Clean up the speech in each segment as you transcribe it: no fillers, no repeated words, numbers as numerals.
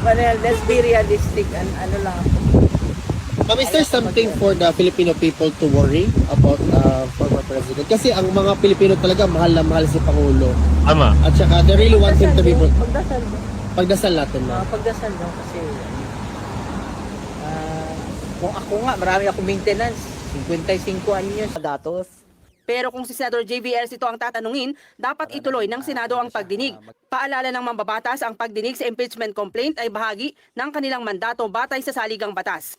Well, let's be realistic and ano lang ako. Ma'am, is there something for the Filipino people to worry about former president? Kasi ang mga Pilipino talaga mahal na mahal si Pangulo. Tama. At saka they really want him to be... Pagdasal mo. Pagdasal natin na. Pagdasal mo kasi kung ako nga, marami akong maintenance. 55 anyos. Datos. Pero kung si Senador JV Ercito ang tatanungin, dapat ituloy ng Senado ang pagdinig. Paalala ng mambabatas, ang pagdinig sa impeachment complaint ay bahagi ng kanilang mandato batay sa saligang batas.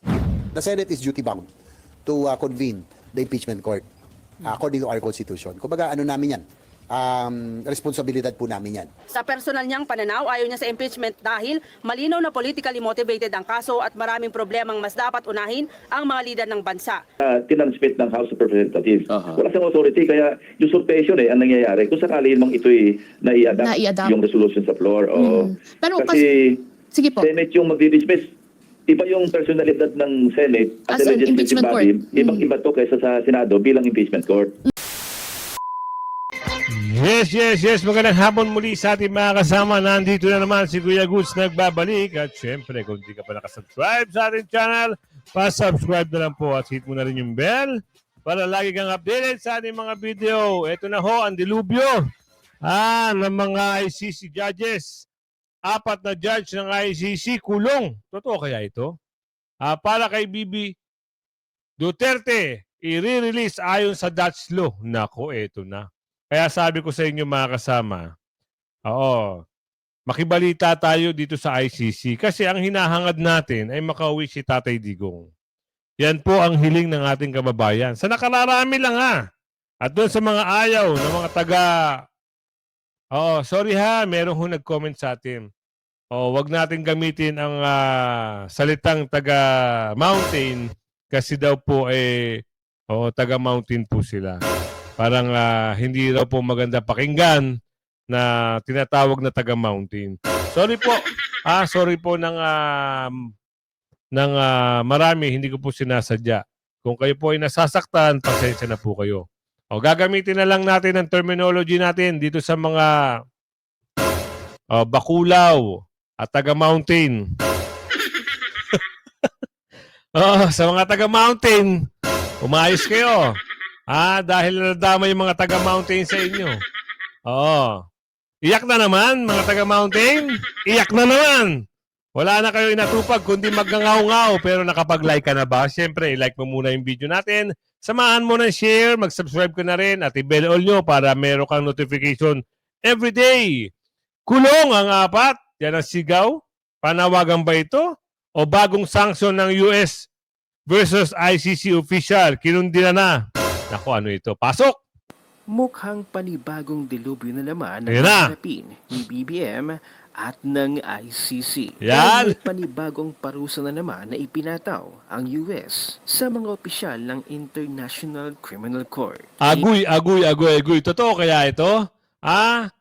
The Senate is duty-bound to convene the impeachment court according to our Constitution. Kumbaga, ano namin yan? Responsibilidad po namin yan. Sa personal niyang pananaw, ayaw niya sa impeachment dahil malinaw na politically motivated ang kaso at maraming problemang mas dapat unahin ang mga lider ng bansa. Tinansmit ng House of Representatives. Wala siyang authority, kaya usurpation ang nangyayari. Kung sakali mong ito'y nai-adapt yung resolution sa floor. Pero kasi sige po. Senate yung magdi-dismiss. Iba yung personalidad ng Senate at As the an legislative impeachment body. court. Ibang-iba to kaysa sa Senado bilang impeachment court. Yes. Magandang hapon muli sa ating mga kasama. Nandito na naman si Kuya Goods nagbabalik. At syempre, kung di ka pa nakasubscribe sa ating channel, pa-subscribe na lang po at hit mo na rin yung bell para lagi kang updated sa ating mga video. Ito na ho, ang dilubyo ng mga ICC judges. 4 na judge ng ICC kulong. Totoo kaya ito? Para kay Bibi Duterte, i-release ayon sa Dutch law. Nako, eto na. Kaya sabi ko sa inyo mga kasama, makibalita tayo dito sa ICC kasi ang hinahangad natin ay makauwi si Tatay Digong. Yan po ang hiling ng ating kababayan. Sa nakararami lang At doon sa mga ayaw ng mga taga... sorry meron ho nag-comment sa atin. Wag natin gamitin ang salitang taga mountain kasi daw po taga mountain po sila. Parang hindi raw po maganda pakinggan na tinatawag na taga mountain. Sorry po. Sorry po ng marami, hindi ko po sinasadya. Kung kayo po ay nasasaktan, pasensya na po kayo. Gagamitin na lang natin ang terminology natin dito sa mga bakulaw at taga-mountain. Sa mga taga-mountain, umayos kayo. Dahil nadama yung mga taga-mountain sa inyo. Iyak na naman, mga taga-mountain. Iyak na naman. Wala na kayo inatupag, kundi magngangaw-ngaw. Pero nakapag-like ka na ba? Siyempre, i-like mo muna yung video natin. Samahan mo ng share, mag-subscribe ka na rin at i-bell all nyo para meron kang notification every day. Kulong ang 4. Yan ang sigaw. Panawagan ba ito? O bagong sanction ng US versus ICC official? Kinundina na. Naku, ano ito? Pasok! Mukhang panibagong dilubyo na naman ang Ayan na. harapin ni BBM at ng ICC. Yan. May panibagong parusa na naman na ipinataw ang US sa mga opisyal ng International Criminal Court. Agoy. Totoo kaya ito?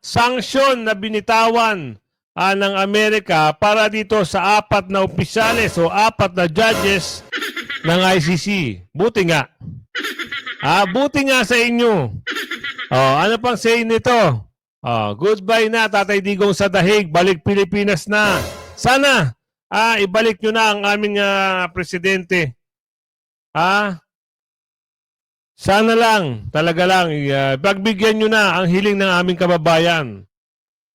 Sanction na binitawan ng Amerika para dito sa 4 na opisyales o 4 na judges ng ICC. Buti nga. Buti nga sa inyo. Ano pang say nito? Goodbye na, Tatay Digong sa dahig. Balik Pilipinas na. Sana, ibalik nyo na ang aming presidente. Sana lang, talaga lang, pagbigyan nyo na ang hiling ng aming kababayan.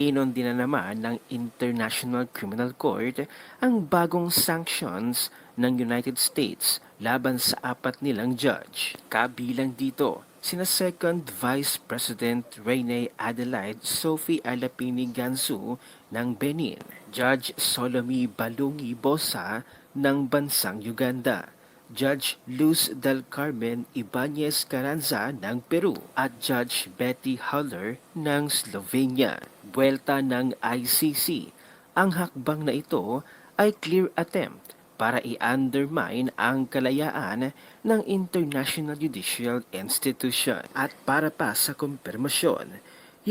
Inon din na naman ng International Criminal Court ang bagong sanctions ng United States laban sa 4 nilang judge. Kabilang dito, sina Second Vice President Rene Adelaide Sophie Alapini Gansu ng Benin, Judge Solomi Balungi Bosa ng bansang Uganda, Judge Luz del Carmen Ibanez Carranza ng Peru at Judge Betty Haller ng Slovenia. Buwelta ng ICC, ang hakbang na ito ay clear attempt para i-undermine ang kalayaan ng International Judicial Institution. At para pa sa kumpirmasyon,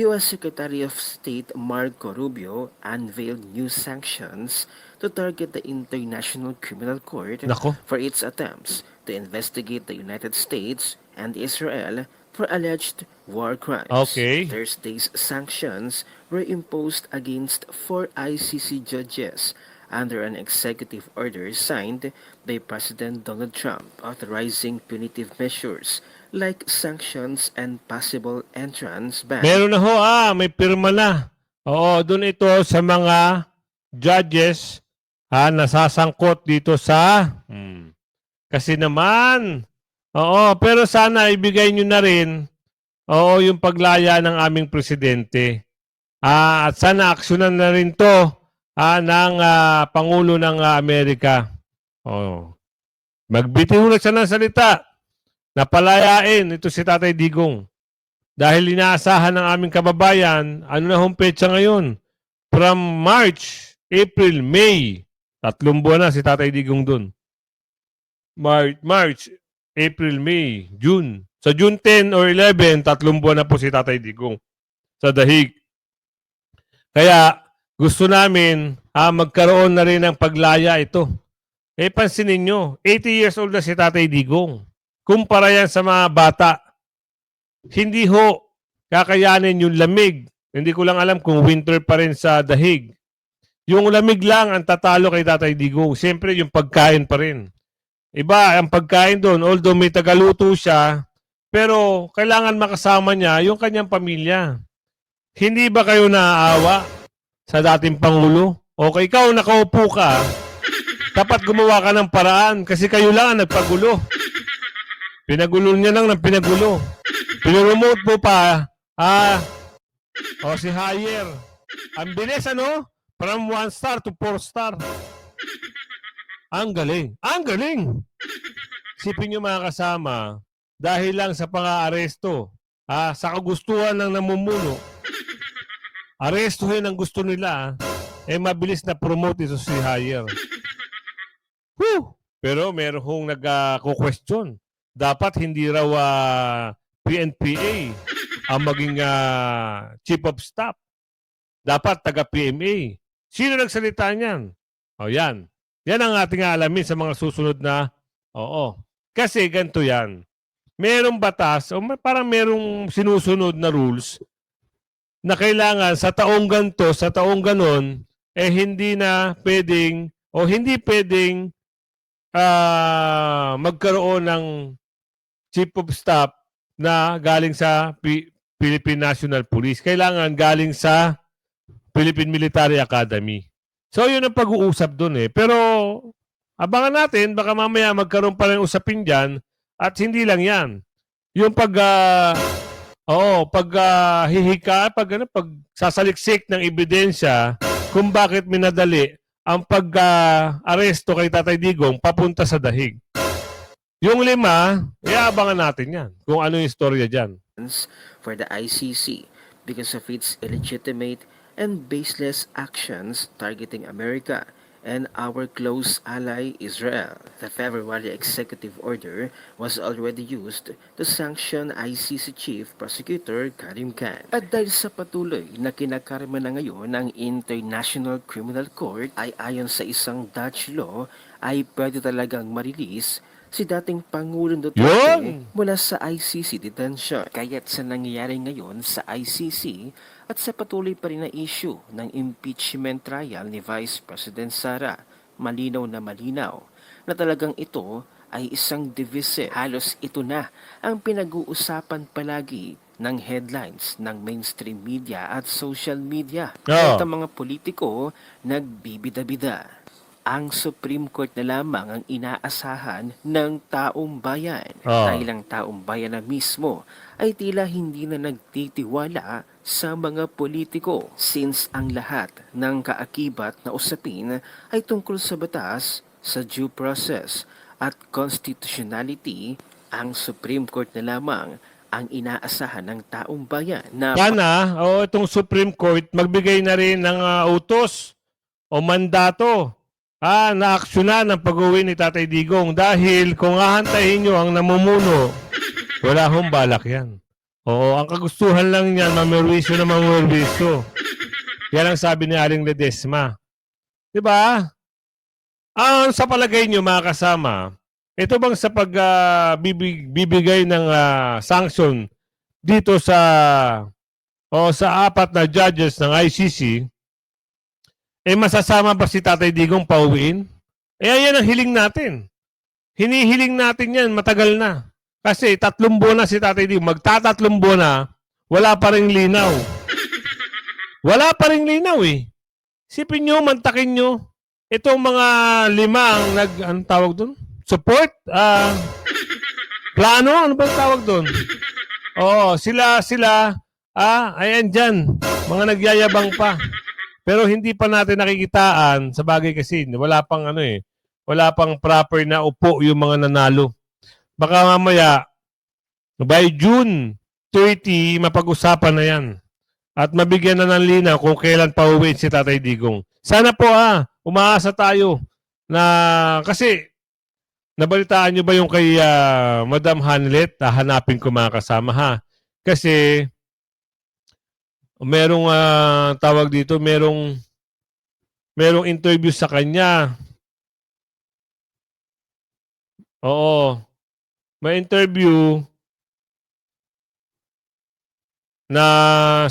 U.S. Secretary of State Marco Rubio unveiled new sanctions to target the International Criminal Court for its attempts to investigate the United States and Israel for alleged war crimes. Thursday's sanctions were imposed against 4 ICC judges under an executive order signed by President Donald Trump authorizing punitive measures like sanctions and possible entrance ban. Meron na ho, may pirma na. Oo, doon ito sa mga judges nasasangkot dito sa kasi naman, pero sana ibigay nyo na rin yung paglaya ng aming presidente. At sana aksyonan na rin to ng Pangulo ng Amerika. Magbitiw na siya ng salita. Napalayain ito si Tatay Digong. Dahil inaasahan ng aming kababayan, ano na hong petsa ngayon? From March, April, May. 3 buwan na si Tatay Digong dun. March, April, May, June. Sa June 10 or 11, 3 buwan na po si Tatay Digong sa dahig. Kaya gusto namin magkaroon na rin ng paglaya ito. Pansinin nyo, 80 years old na si Tatay Digong. Kumpara yan sa mga bata. Hindi ho kakayanin yung lamig. Hindi ko lang alam kung winter pa rin sa dahig. Yung lamig lang ang tatalo kay Tatay Digong. Siyempre yung pagkain pa rin. Iba ang pagkain doon. Although may tagaluto siya, pero kailangan makasama niya yung kanyang pamilya. Hindi ba kayo naaawa sa dating Pangulo? Okay, ikaw nakaupo ka, dapat gumawa ka ng paraan kasi kayo lang ang nagpagulo. Pinagulo niya lang ng pinagulo. Pinuremote mo pa, si Hire. Ang bilis, ano? From 1 star to 4 star. Ang galing. Ang galing! Sipin niyo mga kasama, dahil lang sa pang-aaresto, sa kagustuhan ng namumuno, arestuhin ang gusto nila, mabilis na promote ito si Hire. Pero meron hong nag-question. Dapat hindi raw PNPA ang maging chief of staff. Dapat taga-PMA. Sino nagsalita niyan? Yan. Yan ang ating alamin sa mga susunod na Kasi ganito yan. Merong batas o parang merong sinusunod na rules na kailangan sa taong ganito, sa taong ganon, hindi na pwedeng o hindi pwedeng magkaroon ng chief of staff na galing sa Philippine National Police. Kailangan galing sa Philippine Military Academy. So, yun ang pag-uusap dun Pero, abangan natin, baka mamaya magkaroon pa rin usapin dyan at hindi lang yan. Yung hihika, pag sasaliksik ng ebidensya kung bakit minadali ang pag-aresto kay Tatay Digong papunta sa dahig. Yung 5, iabangan natin yan kung ano yung istorya dyan. For the ICC because of its illegitimate and baseless actions targeting America and our close ally Israel. The February executive order was already used to sanction ICC Chief Prosecutor Karim Khan. At dahil sa patuloy na kinakarma na ngayon ng International Criminal Court ay ayon sa isang Dutch law ay pwede talagang ma-release si dating Pangulong Duterte mula sa ICC detention. Kaya't sa nangyayari ngayon sa ICC at sa patuloy pa rin na issue ng impeachment trial ni Vice President Sara, malinaw na talagang ito ay isang divisive. Halos ito na ang pinag-uusapan palagi ng headlines ng mainstream media at social media. At ang mga politiko nagbibida-bida. Ang Supreme Court na lamang ang inaasahan ng taong bayan. Dahil ang taong bayan na mismo ay tila hindi na nagtitiwala sa mga politiko since ang lahat ng kaakibat na usapin ay tungkol sa batas, sa due process at constitutionality. Ang Supreme Court na lamang ang inaasahan ng taong bayan na itong Supreme Court magbigay na rin ng utos o mandato na aksyonan ang pag-uwi ni Tatay Digong dahil kung hahantayin nyo ang namumuno, wala hong balak yan. Ang kagustuhan lang niyan, mamerwisyo na mamerwisyo. Yan ang sabi ni Aling Ledesma. Diba? Sa palagay nyo mga kasama, ito bang sa pagbibigay ng sanction dito sa 4 na judges ng ICC, masasama ba si Tatay Digong pauwiin? Ayan ang hiling natin. Hinihiling natin yan, matagal na. Kasi 3 buwan na si Tatay Digong, magtatatlong buwan na, wala pa ring linaw. Wala pa ring linaw eh. Sipin nyo, mantakin nyo, itong mga 5 anong tawag doon? Support? Plano? Ano ba tawag doon? Oo, sila, ayan dyan, mga nagyayabang pa. Pero hindi pa natin nakikitaan sa bagay kasi wala pang wala pang proper na upo yung mga nanalo. Baka mamaya by June 30 mapag-usapan na yan. At mabigyan na ng linaw kung kailan pa uwi si Tatay Digong. Sana po umaasa tayo na kasi nabalitaan nyo ba yung kay Madam Hanlet? Hanapin ko mga kasama Kasi merong tawag dito, merong interview sa kanya. Oo. May interview na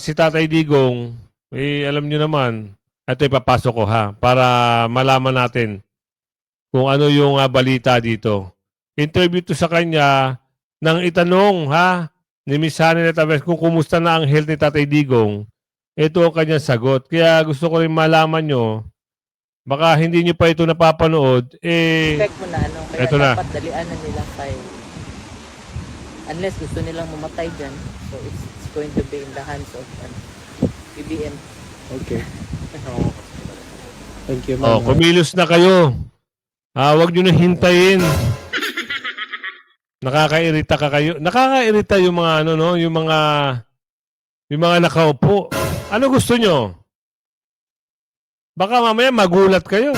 si Tatay Digong, alam niyo naman, ito ipapasok ko para malaman natin kung ano yung balita dito. Interview to sa kanya nang itanong ni Miss Hanelet Aves kung kumusta na ang health ni Tatay Digong. Ito ang kanyang sagot. Kaya gusto ko rin malaman nyo, baka hindi nyo pa ito napapanood, Check mo na kaya eto na. dapat dalian na nilang file. Unless gusto nilang mamatay dyan, so it's going to be in the hands of BBM. Okay. Thank you, ma'am. Kumilos na kayo. Huwag nyo na hintayin. Nakakairita ka kayo. Nakakairita yung mga yung mga nakaupo. Ano gusto nyo? Baka mamaya magulat kayo.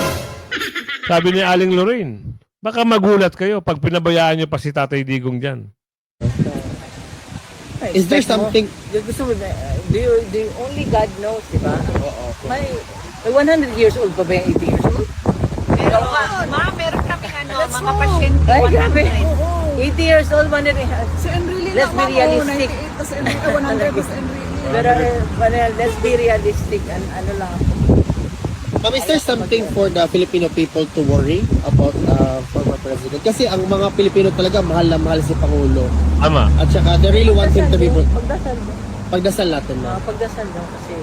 Sabi ni Aling Lorraine. Baka magulat kayo pag pinabayaan nyo pa si Tatay Digong dyan. Is there something... Gusto mo na, do you only God knows, di ba? May 100 years old pa ba yung 80 years old? Meron kami mga pasyente. Ay, grabe. 80 years old, 100. Si Enrile Let's be realistic. 98, tas Enrile, 100 tas Enrile. Pero let's be realistic. Ano lang ako. Ma'am, is there something for the Filipino people to worry about former president? Kasi ang mga Pilipino talaga mahal na mahal si Pangulo. Tama. At saka they really want him to be... Pagdasal mo. Pagdasal natin na. Pagdasal mo kasi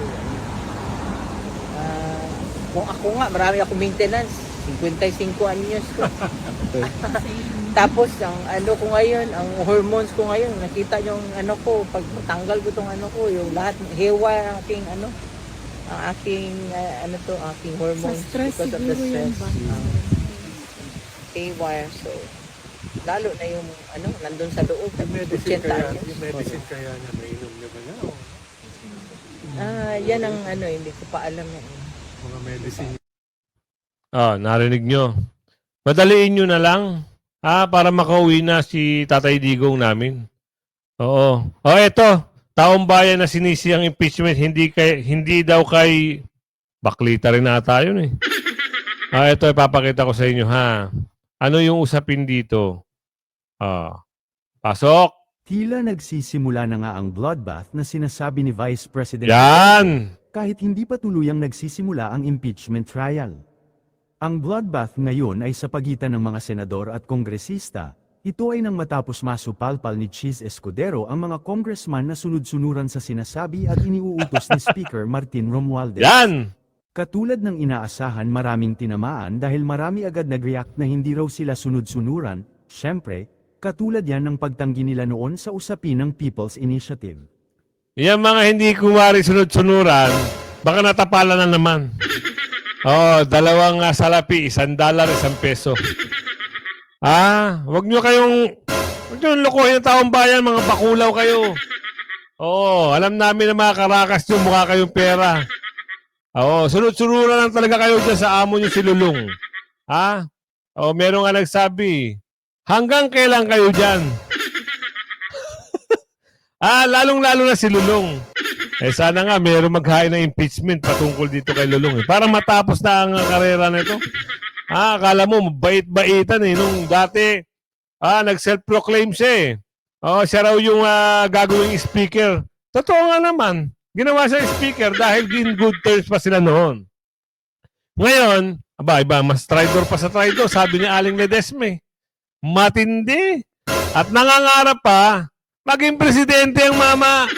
kung ako nga, marami akong maintenance. 55 anyos ko. Tapos, ang ko ngayon, ang hormones ko ngayon, nakita yung pag tanggal ko tong yung lahat, hewa ang aking ang aking aking hormones stress because of the siguro stress. yan Haywire, so lalo na yung nandun sa loob, 80 anyos. Yung medicine kaya na nainom niya ba na? Yan ang hindi ko pa alam yan. Mga medicine. Narinig nyo. Madaliin nyo na lang para makauwi na si Tatay Digong namin. Oo. Eto. Taong bayan na sinisi ang impeachment, hindi daw kay baklita rin ata yun eh. Ito ipapakita ko sa inyo Ano yung usapin dito? Pasok. Tila nagsisimula na nga ang bloodbath na sinasabi ni Vice President Yan! kahit hindi pa tuluyang nagsisimula ang impeachment trial. Ang bloodbath ngayon ay sa pagitan ng mga senador at kongresista. Ito ay nang matapos masupalpal ni Cheese Escudero ang mga congressman na sunod-sunuran sa sinasabi at iniuutos ni Speaker Martin Romualdez. Yan! Katulad ng inaasahan, maraming tinamaan dahil marami agad nag-react na hindi raw sila sunod-sunuran. Siyempre, katulad yan ng pagtanggi nila noon sa usapin ng People's Initiative. Yan mga hindi kumari sunod-sunuran, baka natapalan na naman. 2 salapi, $1, ₱1. Wag nyo lokohin ang taong bayan, mga bakulaw kayo. Alam namin na mga karakas nyo, mukha kayong pera. Sunod-sunuran lang talaga kayo dyan sa amo nyo si Lulong. Meron nga nagsabi, hanggang kailan kayo dyan? Lalong-lalo na si Lulong. Sana nga meron maghain ng impeachment patungkol dito kay Lulong. Para matapos na ang karera nito. Akala mo, bait-baitan nung dati. Nag-self-proclaim siya siya raw yung gagawing speaker. Totoo nga naman. Ginawa siya speaker dahil in good terms pa sila noon. Ngayon, iba, mas traitor pa sa traitor, sabi ni Aling Ledesme. Matindi. At nangangarap pa, maging presidente ang mama.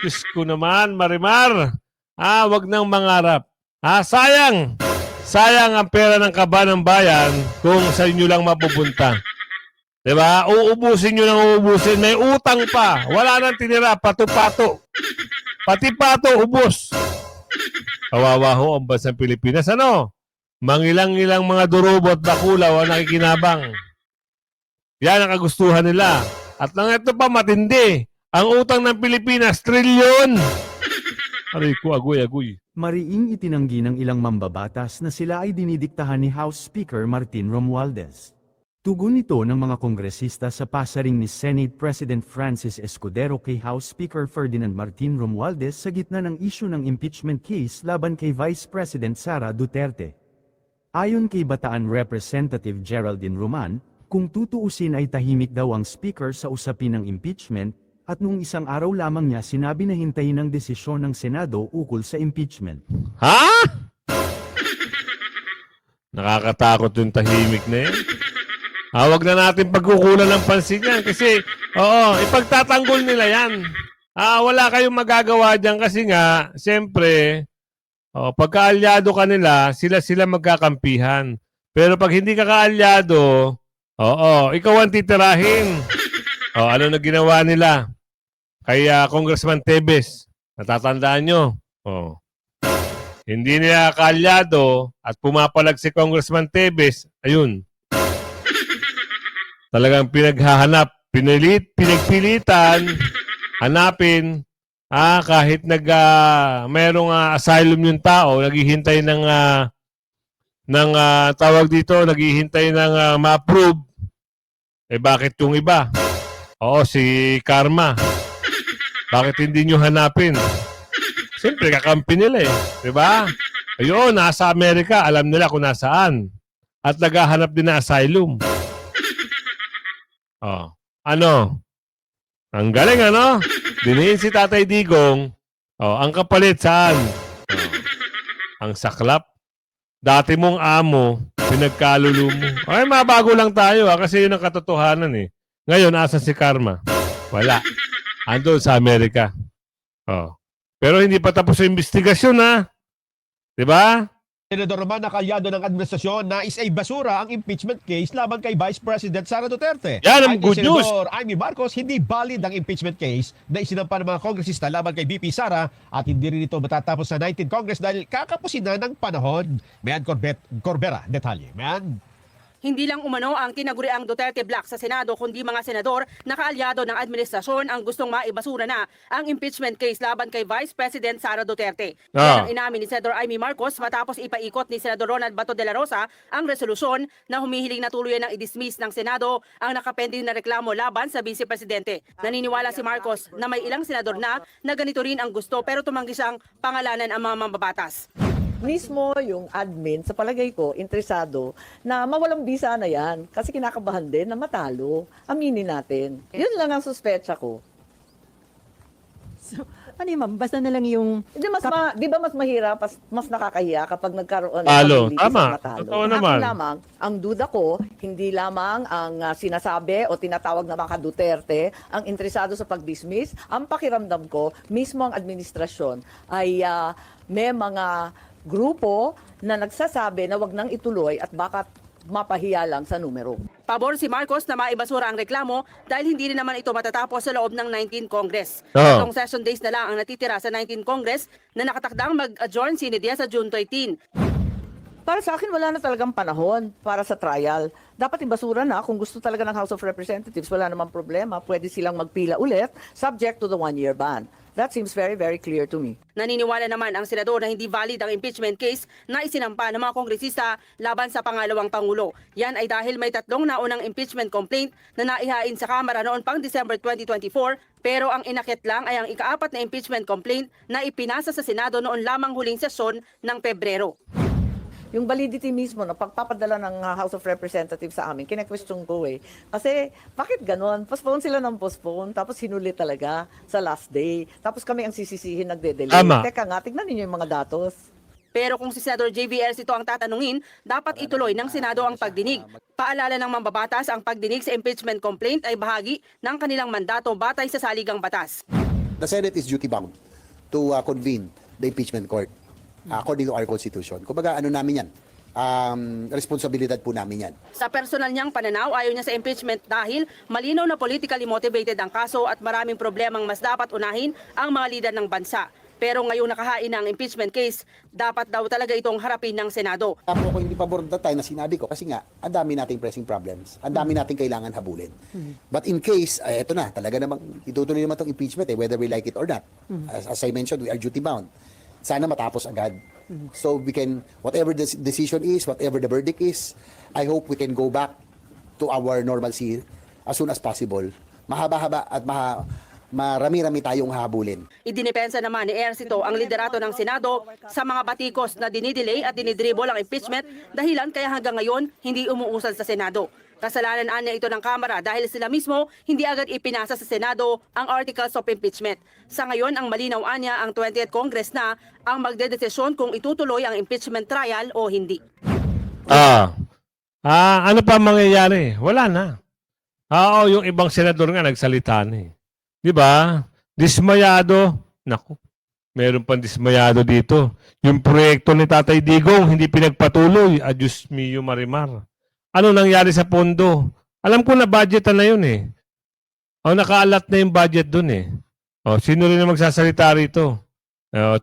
Diyos ko naman, Marimar. Wag nang mangarap. Sayang. Sayang ang pera ng kaba ng bayan kung sa inyo lang mapupunta. Diba? Uubusin nyo lang uubusin. May utang pa. Wala nang tinira. Pato-pato. Pati pato, ubos. Kawawa ho ang bansang Pilipinas. Ano? Mangilang-ilang mga durobo at bakulaw ang nakikinabang. Yan ang kagustuhan nila. At lang ito pa matindi. Ang utang ng Pilipinas, trilyon. Aray ko, agoy-agoy. Mariing itinanggi ng ilang mambabatas na sila ay dinidiktahan ni House Speaker Martin Romualdez. Tugon ito ng mga kongresista sa pasaring ni Senate President Francis Escudero kay House Speaker Ferdinand Martin Romualdez sa gitna ng issue ng impeachment case laban kay Vice President Sara Duterte. Ayon kay Bataan Representative Geraldine Roman, kung tutuusin ay tahimik daw ang speaker sa usapin ng impeachment, at nung isang araw lamang niya sinabi na hintayin ang desisyon ng Senado ukol sa impeachment. Ha? Nakakatakot yung tahimik na yan. Huwag na natin pagkukulan ng pansin yan kasi, ipagtatanggol nila yan. Wala kayong magagawa dyan kasi nga, siyempre, pagkaalyado ka nila, sila magkakampihan. Pero pag hindi ka kaalyado, ikaw ang titirahin. Ano na ginawa nila? Kay Congressman Tebes, natatandaan nyo? Hindi nila kaalyado at pumapalag si Congressman Tebes, ayun. Talagang pinaghahanap, pinagpilitan, hanapin, kahit mayroong asylum yung tao, naghihintay ng tawag dito, naghihintay ng ma-approve. Bakit yung iba? Si Karma. Bakit hindi nyo hanapin? Siyempre, kakampi nila Diba? Ayun, nasa Amerika, alam nila kung nasaan. At naghahanap din na asylum. Ano? Ang galing, ano? Dinihin si Tatay Digong. Ang kapalit saan? Ang saklap. Dati mong amo, pinagkalulu mo. Mabago lang tayo kasi yun ang katotohanan Ngayon, asa si Karma? Wala. Andun sa Amerika. Pero hindi pa tapos yung investigasyon, Diba? Senador Roman, nakalyado ng administrasyon na isay basura ang impeachment case laban kay Vice President Sara Duterte. Yan ang good news. Senador Amy Marcos, hindi valid ang impeachment case na isinampa ng mga kongresista laban kay VP Sara at hindi rin ito matatapos sa 19th Congress dahil kakapusin na ng panahon. Mayan Corbera, detalye. Mayan. Hindi lang umano ang tinaguriang Duterte Black sa Senado kundi mga senador na kaalyado ng administrasyon ang gustong maibasura na ang impeachment case laban kay Vice President Sara Duterte. Yan ang inamin ni Senador Amy Marcos matapos ipaikot ni Senador Ronald Bato de la Rosa ang resolusyon na humihiling na tuluyan ng i-dismiss ng Senado ang nakapending na reklamo laban sa Vice Presidente. Naniniwala si Marcos na may ilang senador na ganito rin ang gusto pero tumanggi siyang pangalanan ang mga mambabatas. Mismo yung admin, sa palagay ko, interesado na mawalang bisa na yan kasi kinakabahan din na matalo. Aminin natin. Yun lang ang suspecha ko. So, ma'am, basta na lang yung... Di ba mas mahirap, mas nakakahiya kapag nagkaroon Talo. ng Tama. matalo. Totoo naman. Lamang, ang duda ko, hindi lamang ang sinasabi o tinatawag na mga Duterte ang interesado sa pag-dismiss. Ang pakiramdam ko, mismo ang administrasyon ay may mga grupo na nagsasabi na wag nang ituloy at baka mapahiya lang sa numero. Pabor si Marcos na maibasura ang reklamo dahil hindi rin naman ito matatapos sa loob ng 19th Congress. Itong session days na lang ang natitira sa 19th Congress na nakatakdang mag-adjourn sinidya sa June 13. Para sa akin, wala na talagang panahon para sa trial. Dapat ibasura na kung gusto talaga ng House of Representatives. Wala namang problema. Pwede silang magpila ulit subject to the one-year ban. That seems very, very clear to me. Naniniwala naman ang senador na hindi valid ang impeachment case na isinampa ng mga kongresista laban sa pangalawang Pangulo. Yan ay dahil may 3 naunang impeachment complaint na naihain sa Kamara noon pang December 2024 pero ang inakit lang ay ang ika-4 na impeachment complaint na ipinasa sa Senado noon lamang huling sesyon ng Pebrero. Yung validity mismo na pagpapadala ng House of Representatives sa amin, kine-question ko Kasi bakit ganon? Postpone sila ng postpone, tapos hinuli talaga sa last day. Tapos kami ang sisisihin nagde-delay. Tama. Teka nga, tignan ninyo yung mga datos. Pero kung si Senador JV Ejercito ang tatanungin, dapat ituloy ng Senado ang pagdinig. Paalala ng mambabatas, ang pagdinig sa impeachment complaint ay bahagi ng kanilang mandato batay sa saligang batas. The Senate is duty-bound to convene the impeachment court according to our Constitution. Kumbaga, ano namin yan? Responsibilidad po namin yan. Sa personal niyang pananaw, ayaw niya sa impeachment dahil malinaw na politically motivated ang kaso at maraming problemang mas dapat unahin ang mga lider ng bansa. Pero ngayong nakahain ng impeachment case, dapat daw talaga itong harapin ng Senado. Ako hindi pabor that time na sinabi ko kasi nga, ang dami nating pressing problems. Ang dami nating kailangan habulin. But in case, eto na, talaga namang itutuloy naman itong impeachment whether we like it or not. As I mentioned, we are duty-bound. Sana matapos agad. So we can, whatever the decision is, whatever the verdict is, I hope we can go back to our normalcy as soon as possible. Mahaba-haba at marami-rami tayong habulin. Idinipensa naman ni Ejercito ang liderato ng Senado sa mga batikos na dinidelay at dinidribble ang impeachment dahilan kaya hanggang ngayon hindi umuusad sa Senado. Kasalanan niya ito ng Kamara dahil sila mismo hindi agad ipinasa sa Senado ang Articles of Impeachment. Sa ngayon, ang malinaw niya ang 20th Congress na ang magdedesisyon kung itutuloy ang impeachment trial o hindi. Ano pa mangyayari? Wala na. Yung ibang senador nga nagsalita na eh. Di ba? Dismayado. Naku, meron pang dismayado dito. Yung proyekto ni Tatay Digong hindi pinagpatuloy. Adios mio Marimar. Ano nangyari sa pondo? Alam ko na budgetan na yun eh. Nakaalat na yung budget dun eh. Sino rin na magsasalita rito?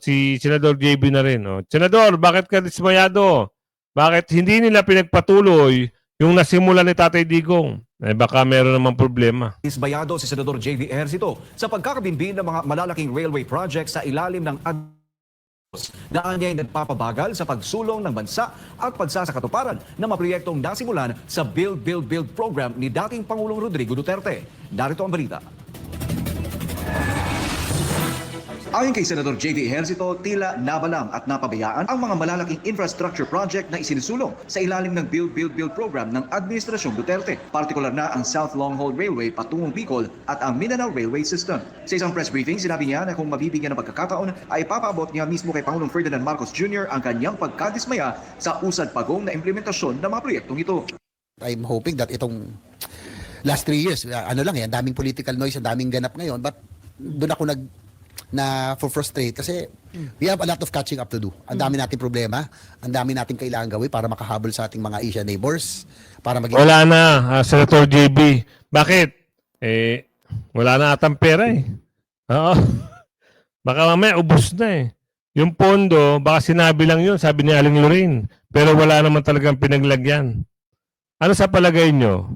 Si Senador JB na rin. Senador, bakit ka dismayado? Bakit hindi nila pinagpatuloy yung nasimula ni Tatay Digong? Baka meron namang problema. Disbayado si Senador JV Ejercito sa pagkakabinbin ng mga malalaking railway projects sa ilalim ng na anya'y nagpapabagal sa pagsulong ng bansa at pagsasakatuparan ng mga proyektong nasimulan sa Build, Build, Build program ni dating Pangulong Rodrigo Duterte. Narito ang balita. Ayon kay Senador JV Ejercito, tila nabalang at napabayaan ang mga malalaking infrastructure project na isinusulong sa ilalim ng Build, Build, Build program ng Administrasyong Duterte. Partikular na ang South Long-Haul Railway patungong Bicol at ang Mindanao Railway System. Sa isang press briefing, sinabi niya na kung mabibigyan ng pagkakataon ay papaabot niya mismo kay Pangulong Ferdinand Marcos Jr. ang kanyang pagkadismaya sa usad-pagong na implementasyon ng mga proyektong ito. I'm hoping that itong last 3 years, ang daming political noise, ang daming ganap ngayon, but doon ako frustrate kasi we have a lot of catching up to do. Ang dami nating problema, ang dami nating kailangan gawin para makahabol sa ating mga Asian neighbors, para maging... Wala na, Senator JB. Bakit? Wala na atang pera eh. Oo. Baka mamaya ubos na eh. Yung pondo, baka sinabi lang yun, sabi ni Aling Lorraine. Pero wala naman talagang pinaglagyan. Ano sa palagay nyo?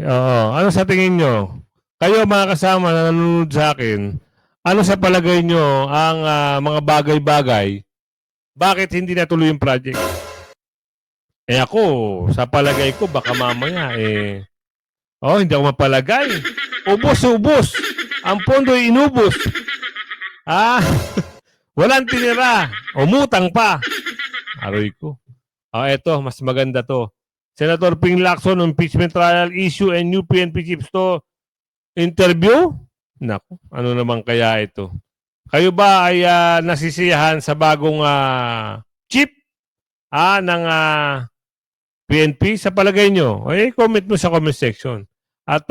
Ano sa tingin nyo? Kayo mga kasama na nanonood sa akin, ano sa palagay nyo ang mga bagay-bagay? Bakit hindi natuloy yung project? Ako, sa palagay ko, baka mamaya hindi ako mapalagay. Ubos. Ang pondo ay inubos. Walang tinira. Umutang pa. Aroy ko. Eto, mas maganda to. Senator Ping Lacson, impeachment trial issue and new PNP chiefs to interview? Naku, ano naman kaya ito? Kayo ba ay nasisiyahan sa bagong chief ng PNP? Sa palagay nyo? Comment mo sa comment section. At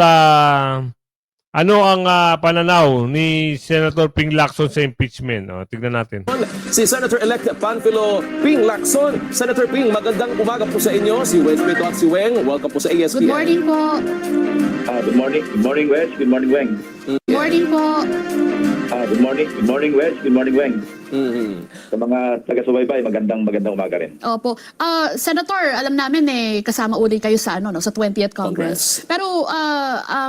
ano ang pananaw ni Senator Ping Lacson sa impeachment? Tignan natin. Si Senator-elect Panfilo Ping Lacson. Senator Ping, magandang umaga po sa inyo. Si Wes Pito at si Weng. Welcome po sa ASPN. Good morning po. Good morning. Good morning, Wes. Good morning, Weng. Good morning po. Good morning. Good morning, Wes. Good morning, Weng. Sa mga taga-subaybay, magandang umaga rin. Opo. Senator, alam namin kasama uli kayo sa sa 20th Congress. Pero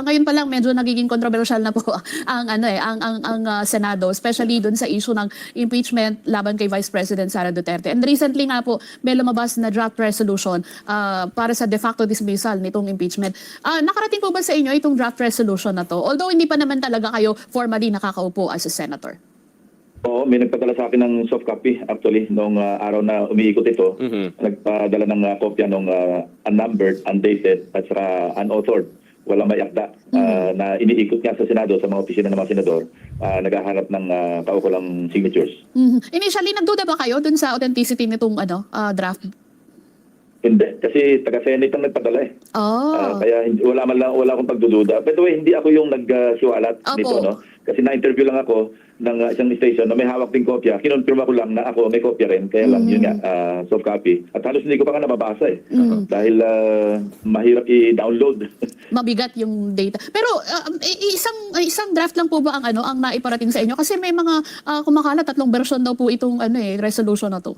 ngayon pa lang medyo nagiging controversial na po ang Senado, especially dun sa issue ng impeachment laban kay Vice President Sara Duterte. And recently nga po may lumabas na draft resolution para sa de facto dismissal nitong impeachment. Nakarating po ba sa inyo itong draft resolution na to? Although hindi pa naman talaga kayo formally nakakaupo as a senator. Oo, may nagpadala sa akin ng soft copy actually nung araw na umiikot ito. Nagpadala ng kopya nung unnumbered, undated at saka unauthored walang may akda na iniikot nga sa Senado, sa mga opisina ng mga senador, naghahanap ng kaukulang signatures. Initially, nagduda ba kayo dun sa authenticity nitong draft? Hindi, kasi taga-Senate ang nagpadala eh. Kaya wala akong pagdududa. By the way, hindi ako yung nagsiwalat nito, no? Kasi na-interview lang ako ng isang station na may hawak din kopya. Kinonfirma ko lang na ako may kopya rin. Kaya lang, yun nga, soft copy. At halos hindi ko pa nga nababasa eh. Dahil mahirap i-download. Mabigat yung data. Pero isang draft lang po ba ang naiparating sa inyo? Kasi may mga kumakalat, 3 version daw po itong resolution na to.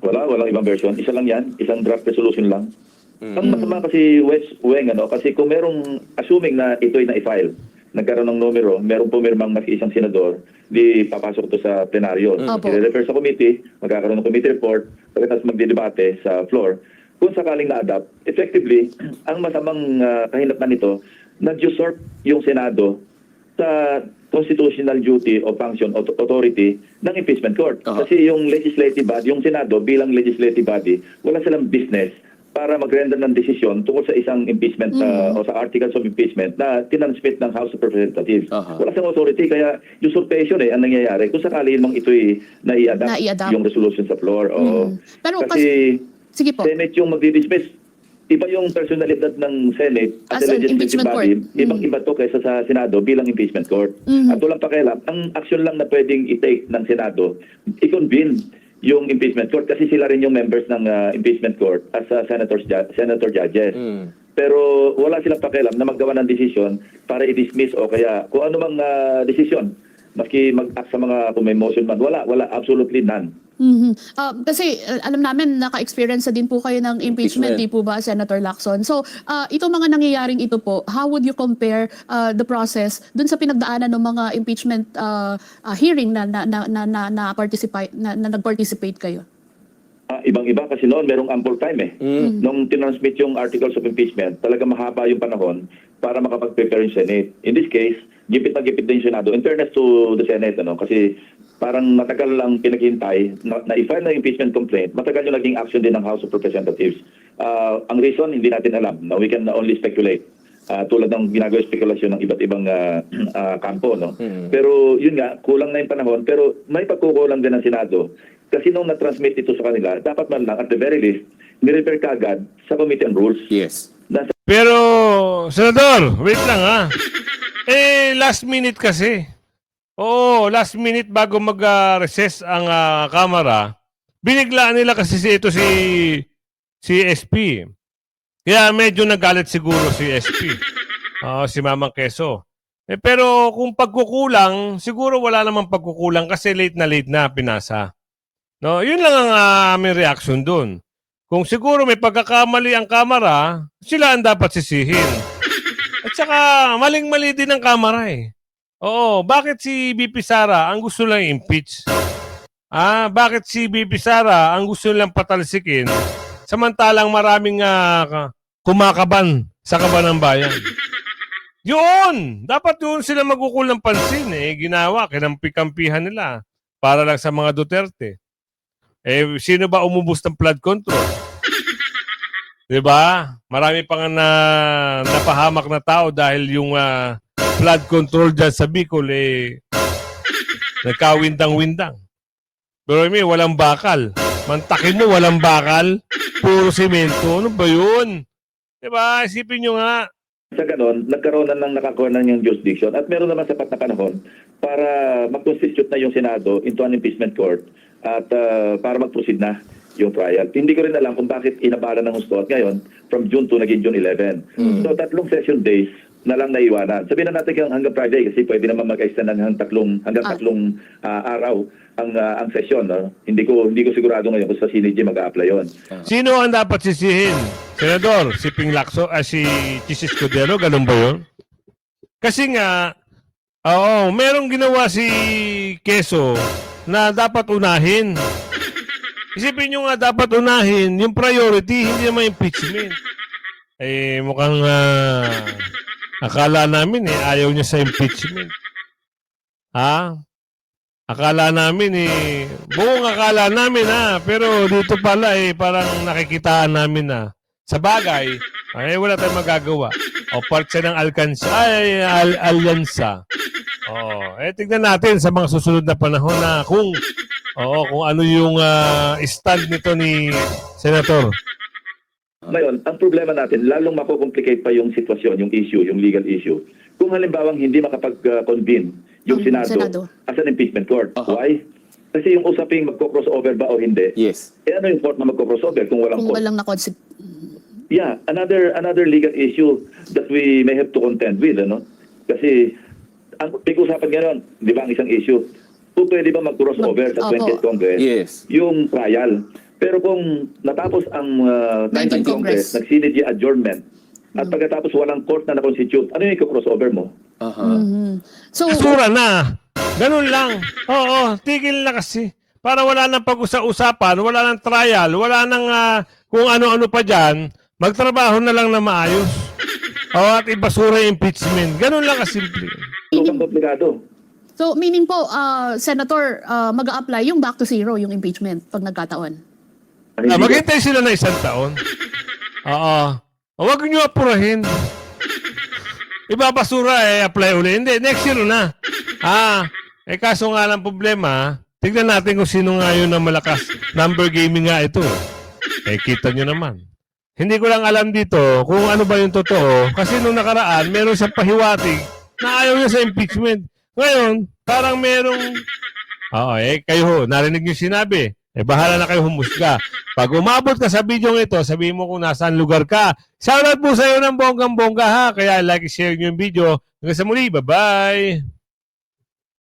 Walang ibang version. Isa lang yan. Isang draft resolution lang. Ang masama kasi, Weng, kasi kung merong, assuming na ito'y na-file, nagkaroon ng numero, merong pumirmang mas isang senador, di papasok to sa plenaryo. I-refer sa committee, magkakaroon ng committee report, pagkatapos magdidebate sa floor. Kung sakaling na-adapt, effectively, ang masamang kahinatnan nito, nag-usurp yung Senado sa constitutional duty o function authority ng impeachment court. Kasi yung legislative body, yung Senado bilang legislative body, wala silang business para mag-render ng desisyon tungkol sa isang impeachment o sa articles of impeachment na tinansmit ng House of Representatives. Wala silang authority, kaya usurpation ang nangyayari kung sakali namang ito'y nai-adapt yung resolution sa floor. Pero kasi sige po. Senate yung magdi-dismiss. Iba yung personalidad ng Senate as a legislative body. Ibang-iba to kaysa sa Senado bilang impeachment court. At walang pakialam. Ang action lang na pwedeng i-take ng Senado, i-convene yung impeachment court kasi sila rin yung members ng impeachment court as senator judges. Pero wala silang pakialam na maggawa ng desisyon para i-dismiss o kaya kung ano mang desisyon. Maski mag-act sa mga kung may motion man. Wala, absolutely none. Kasi alam namin naka-experience na din po kayo ng impeachment, di po ba, Senator Lacson? So, itong mga nangyayaring ito po, how would you compare the process dun sa pinagdaanan ng mga impeachment hearing na nag-participate kayo? Ibang-iba kasi noon merong ample time eh. Nung tinansmit yung articles of impeachment, talaga mahaba yung panahon para makapag-prepare yung Senate. In this case, gipit na gipit din yung Senado. In fairness to the Senate, kasi parang matagal lang pinaghintay na i-file na impeachment complaint, matagal yung naging action din ng House of Representatives. Ang reason, hindi natin alam. No? We can only speculate. Tulad ng ginagawa spekulasyon ng iba't ibang kampo. No? Pero yun nga, kulang na yung panahon. Pero may pagkukulang din ng Senado. Kasi nung na-transmit ito sa kanila, dapat man lang, at the very least, ni-refer ka agad sa Committee on Rules. Yes. Pero, Senador, wait lang last minute kasi. Oo, last minute bago mag-recess ang Kamara, biniglaan nila kasi si SP. Kaya medyo nagalit siguro si SP. Si Mamang Quezon. Pero kung pagkukulang, siguro wala namang pagkukulang kasi late na pinasa. No, yun lang ang aming reaction doon. Kung siguro may pagkakamali ang Kamara, sila ang dapat sisihin. At saka maling-mali din ang Kamara eh. Oo, bakit si BP Sara ang gusto lang impeach? Bakit si BP Sara ang gusto lang patalsikin samantalang maraming kumakaban sa kaban ng bayan? Yun! Dapat yun sila magukul ng pansin ginawa, kinampi-kampihan nila para lang sa mga Duterte. Sino ba umubos ng flood control? Diba? Marami pa nga napahamak na tao dahil yung flood control dyan sa Bicol nagkawindang-windang. Pero walang bakal. Mantakin mo, walang bakal. Puro semento. Ano ba yun? Diba? Isipin nyo nga. Sa ganon, nagkaroon na ng nakakuha na yung jurisdiction at meron naman sapat na panahon para mag-constitute na yung Senado into an impeachment court at para mag-proceed na yung trial. Hindi ko rin alam kung bakit inabala ng husto at ngayon from June 2 naging June 11. So 3 session days na lang naiwanan. Sabihin na natin hanggang Friday kasi pwede naman mag-extend hanggang tatlong araw ang session. No? Hindi ko sigurado ngayon kung sa CNG mag-a-apply yun. Sino ang dapat sisihin? Senador, si Ping Lacson, si Chis Escudero, ganun ba yun? Kasi nga, merong ginawa si Quezon na dapat unahin. Isipin nyo nga dapat unahin yung priority, hindi naman impeachment. Mukhang akala namin ayaw niya sa impeachment. Akala namin buong akala namin pero dito pala parang nakikitaan namin sa bagay, wala tayong magagawa. O part siya ng alyansa. Tignan natin sa mga susunod na panahon na kung ano yung stand nito ni Senator. Ngayon, ang problema natin, lalong makukomplicate pa yung sitwasyon, yung issue, yung legal issue. Kung halimbawang hindi makapag-convene yung Ang Senado as an impeachment court. Why? Kasi yung usaping magko-crossover ba o hindi, ano yung court na magko-crossover kung walang Kung court? walang na-concept. Yeah, another legal issue that we may have to contend with, ano? Kasi ang pag-usapan ngayon, di ba ang isang issue, kung pwede ba mag-crossover sa 20th Congress yung trial. Pero kung natapos ang 19th Congress, nag-synergy adjournment, at pagkatapos walang court na na-constitute, ano yung crossover mo? So, Basura na. Ganun lang. Oo, tigil na kasi. Para wala nang pag-usapan, wala nang trial, wala nang kung ano-ano pa dyan, magtrabaho na lang na maayos. At ibasura yung impeachment. Ganun lang kasimple. Sobrang komplikado. so meaning po, Senator, mag-a-apply yung back to zero, yung impeachment, pag nagkataon. Maghintay sila na 1 taon. Huwag nyo apurahin. Ibabasura apply uli. Hindi, next year na. Kaso nga lang problema, tignan natin kung sino nga yun na malakas. Number gaming nga ito. Kita nyo naman. Hindi ko lang alam dito kung ano ba yung totoo. Kasi nung nakaraan, meron siyang pahiwatig na ayaw niya sa impeachment. Ngayon, parang merong... kayo narinig niyo sinabi. Bahala na kayo humusga. Pag umabot ka sa video ito, sabihin mo kung nasaan lugar ka. Shoutout po sa iyo ng bonggang-bongga ha. Kaya like, share nyo yung video. Hanggang sa muli. Bye-bye!